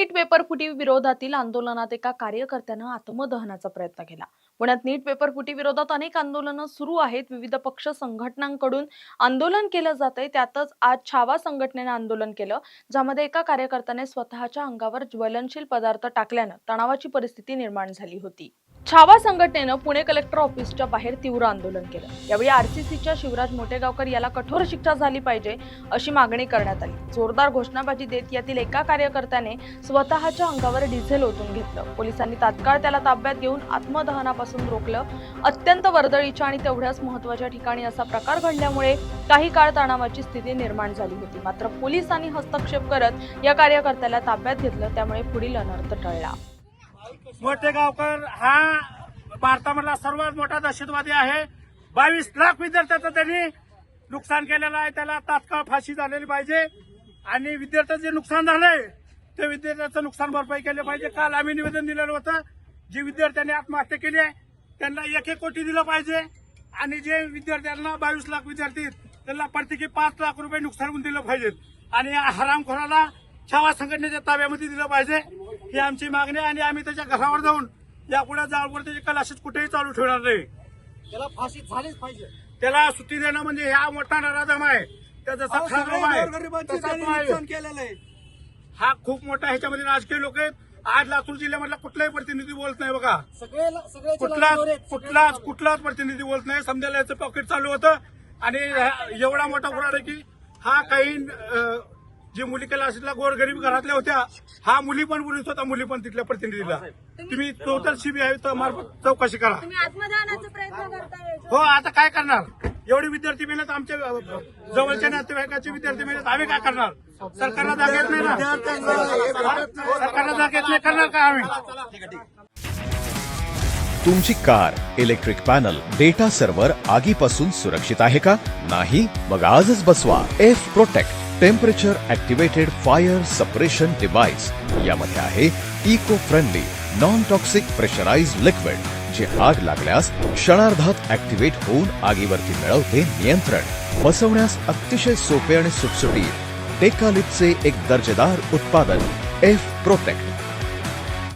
नीट paper फुटी विरोधातील आंदोलनात एका कार्यकर्त्यानं आत्मदहनाचा प्रयत्न केला। पुण्यात नीट पेपर फुटी विरोधात अनेक आंदोलनं सुरू आहेत। विविध पक्ष संघटनांकडून आंदोलन केलं जातंय। त्यातच आज छावा संघटनेने आंदोलन केलं, ज्यामध्ये एका कार्यकर्त्याने स्वतःच्या अंगावर ज्वलनशील पदार्थ टाकल्यानं तणावाची परिस्थिती निर्माण झाली होती। छावा संघटनेनं पुणे कलेक्टर ऑफिसच्या बाहेर तीव्र आंदोलन केलं। यावेळी आरसीसीच्या शिवराज मोटेगावकर याला कठोर शिक्षा झाली पाहिजे अशी मागणी करण्यात आली। जोरदार घोषणाबाजी देत यातील एका कार्यकर्त्याने स्वतःच्या अंगावर डिझेल ओतून घेतलं। पोलिसांनी तात्काळ त्याला ताब्यात घेऊन आत्मदहनापासून रोखलं। अत्यंत वर्दळीच्या आणि तेवढ्याच महत्त्वाच्या ठिकाणी असा प्रकार घडल्यामुळे काही काळ तणावाची स्थिती निर्माण झाली होती। मात्र पोलिसांनी हस्तक्षेप करत या कार्यकर्त्याला ताब्यात घेतलं, त्यामुळे पुढील अनर्थ टळला। मोटेगावकर हा भारतामधला सर्वात मोठा दहशतवादी आहे। 22 लाख विद्यार्थ्यांचं त्यांनी नुकसान केलेलं आहे। त्याला तात्काळ फाशी झालेली पाहिजे आणि विद्यार्थ्यांचं जे नुकसान झालंय ते विद्यार्थ्यांचं नुकसान भरपाई केली पाहिजे। काल आम्ही निवेदन दिलेलं होतं, जे विद्यार्थ्यांनी आत्महत्या केली आहे त्यांना 1-1 कोटी दिलं पाहिजे आणि जे विद्यार्थ्यांना 22 लाख विद्यार्थी त्यांना प्रत्येकी 5 लाख रुपये नुकसान दिलं पाहिजे आणि या हरामखोराला छावा संघटनेच्या ताब्यामध्ये दिलं पाहिजे, ही आमची मागणी आहे। आणि आम्ही त्याच्या घरावर जाऊन यापुढे जाळवर त्याची कलाशीत कुठेही चालू ठेवणार नाही। त्याला फाशी झालीच पाहिजे। त्याला सुट्टी देणं म्हणजे हा मोठा नराधम आहे, त्याचा सक्षम आहे, नुकसान केलेलं आहे। हा खूप मोठा ह्याच्यामध्ये राजकीय लोक आहेत। आज लातूर जिल्ह्यामधला कुठलाही प्रतिनिधी बोलत नाही बघा, कुठलाच प्रतिनिधी बोलत नाही। समजायला याचं पॉकेट चालू होतं आणि एवढा मोठा घोटाळा की हा काही जे मुली कलाशीतला गोरगरीब घरातल्या होत्या, हा मुली पण बोलत होता, मुली पण तिथल्या प्रतिनिधीला तुम्ही टोटल सीबीआय मार्फत चौकशी करा। आत्मदहनाचा प्रयत्न करताय? हो, आता काय करणार? एवढी विद्यार्थी मेहनत, आमच्या जवळच्या नातेवाईकाची विद्यार्थी मेहनत आम्ही काय करणार? सरकारला जाग येत नाही ना, सरकारला जाग येत नाही, करणार काय आम्ही? तुमची car, electric panel, data server आगीपासून सुरक्षित आहे का? नाही? मग आजच बसवा F protect temperature activated fire suppression device. यामध्ये आहे eco friendly non toxic pressurised liquid, जे आग लागल्यास क्षणार्धात ऍक्टिव्हेट होऊन आगीवरती मिळवते नियंत्रण। बसवण्यास अतिशय सोपे आणि सुटसुटीत टेकालिपचे एक दर्जेदार उत्पादन एफ प्रोटेक्ट।